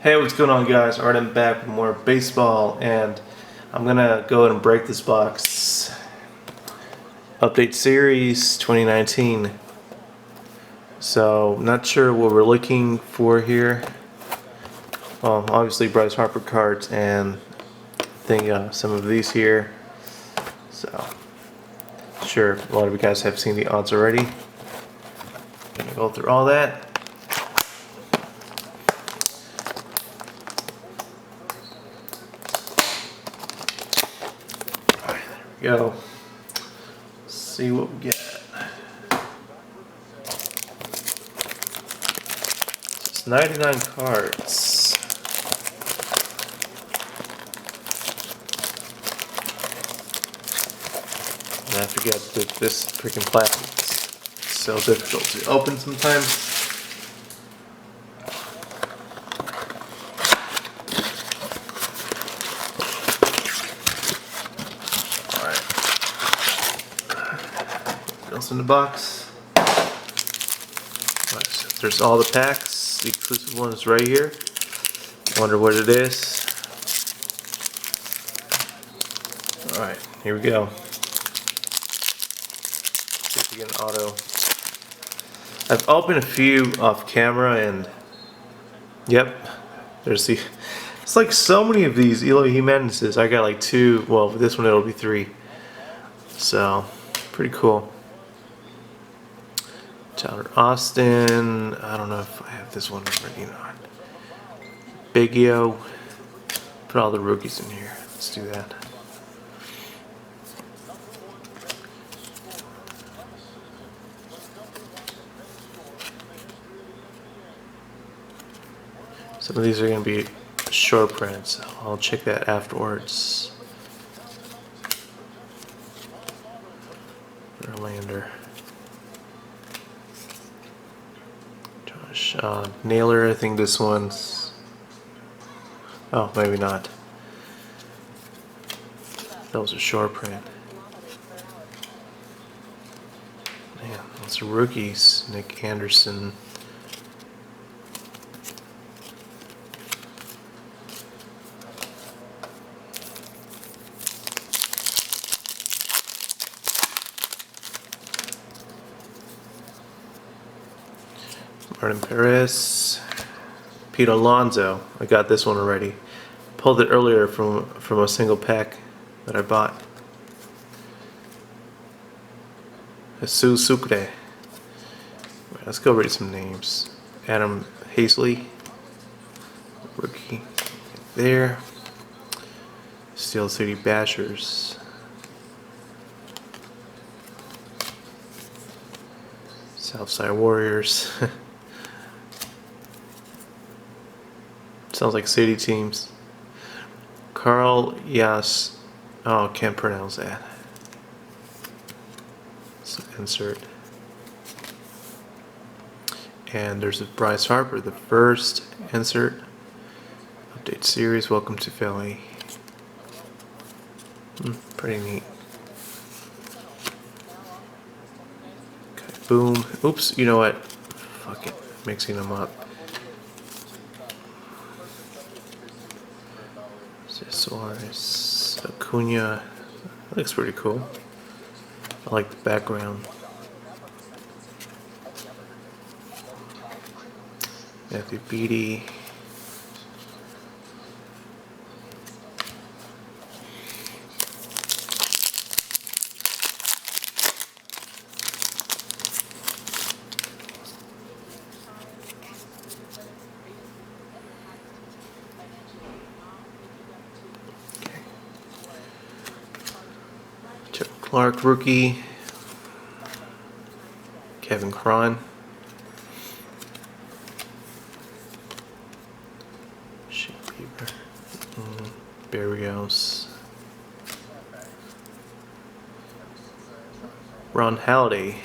Hey, what's going on, guys? Artem back with more baseball, and I'm gonna go ahead and break this box. Update Series 2019. So, not sure what we're looking for here. Well, obviously Bryce Harper cards, and I think some of these here. So, sure, a lot of you guys have seen the odds already. Gonna go through all that. Alright, there we go. Let's see what we get. It's 99 cards. And I forget that this freaking plastic is so difficult to open sometimes. Alright. What else in the box? Right, so there's all the packs. The exclusive one is right here. Wonder what it is. Alright, here we go. See if we get an auto. I've opened a few off camera and yep, there's the. It's like so many of these Eloy Jimenez's. I got like 2. Well, with this one it'll be 3. So, pretty cool. Tyler Austin. I don't know if I have this one already or not. Biggio. Put all the rookies in here. Let's do that. Some of these are going to be short prints. I'll check that afterwards. Verlander. Josh Naylor, I think this one's. Oh, maybe not. That was a short print. Man, those are rookies. Nick Anderson. Martin Perez, Pete Alonso. I got this one already. Pulled it earlier from a single pack that I bought. Jesus Sucre. Right, let's go read some names. Adam Hazley, rookie there. Steel City Bashers. Southside Warriors. Sounds like city teams. Carl Yas. Oh, can't pronounce that. So insert. And there's a Bryce Harper, the first insert. Update series. Welcome to Philly. Pretty neat. Okay, boom. Oops. You know what? Fuck it. Mixing them up. Suarez, Acuna, that looks pretty cool. I like the background. Matthew Beattie. Clark, rookie. Kevin Cron. Shea Bieber. Barrios. Ron Halladay.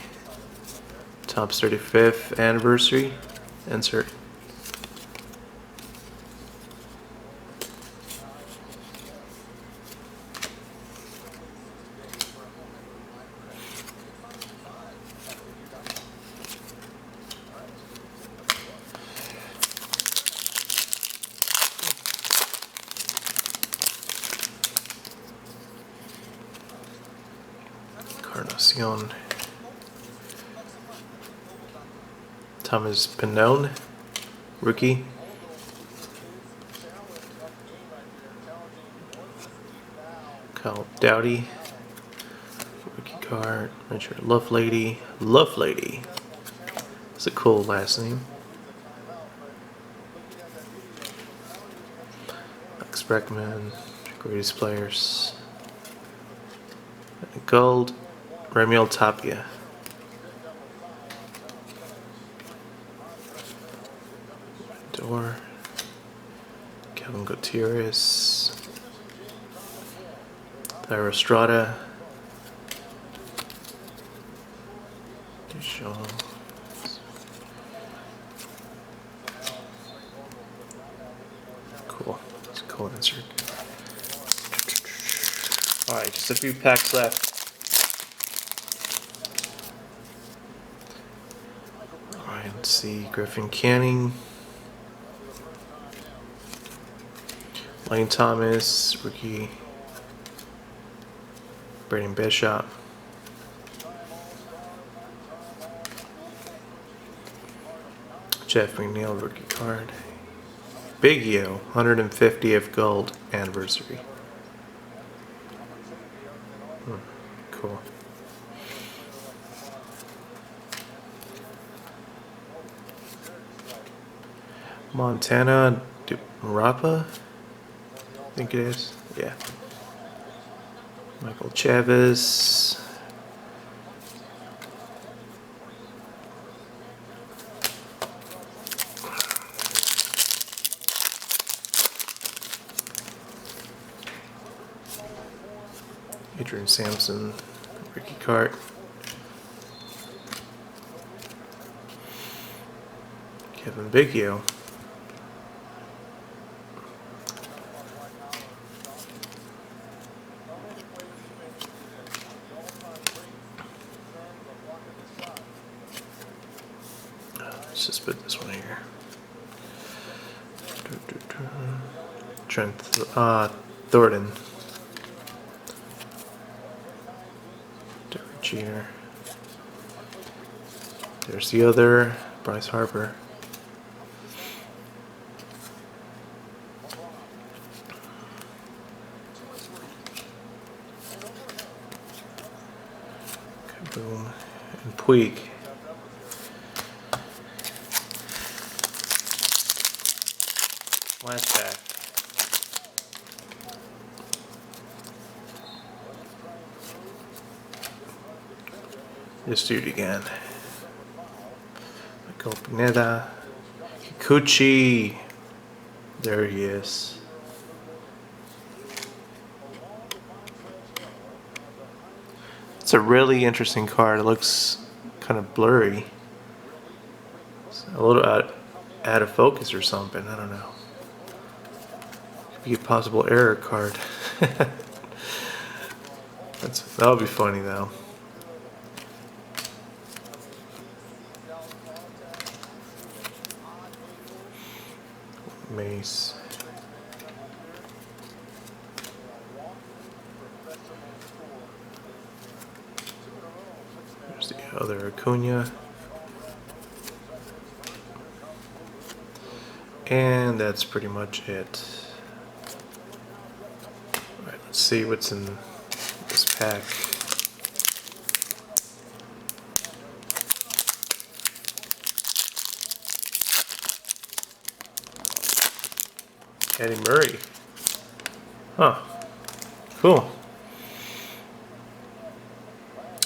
Topps 35th anniversary. Insert. Encarnacion. Thomas Pannone, rookie. Kyle Dowdy, rookie card. Richard Lovelady. Lovelady. It's a cool last name. Alex Bregman, greatest players. Gold, Remiel Tapia. Door, Kevin Gutierrez. Thairo Estrada. Duchamp. Cool. It's a cool insert. Alright, just a few packs left. Alright, let's see. Griffin Canning. Lane Thomas, rookie. Braden Bishop. Jeff McNeil, rookie card. Big Yo, 150th gold anniversary. Cool. Montana Marapa, I think it is. Yeah. Michael Chavez. Adrian Sampson, Ricky Cart. Kevin Biggio. Let's just put this one here. Trent Thornton. Derek Jeter. There's the other, Bryce Harper. Boom. And Puig. Last pack. This dude again. Michael Pineda. Kikuchi. There he is. It's a really interesting card. It looks kind of blurry. It's a little out of focus or something. I don't know. Could be a possible error card. That'll be funny though. Mace. There's the other Acuna. And that's pretty much it. Alright, let's see what's in this pack. Eddie Murray. Huh. Cool.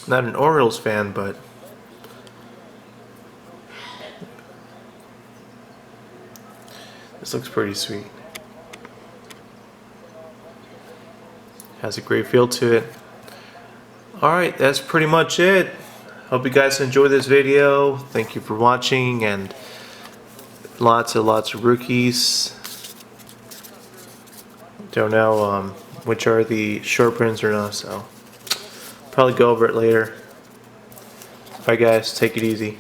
Not an Orioles fan, but this looks pretty sweet. Has a great feel to it. Alright, that's pretty much it. Hope you guys enjoyed this video. Thank you for watching, and lots of rookies. Don't know which are the short prints or not, so probably go over it later. Alright guys, take it easy.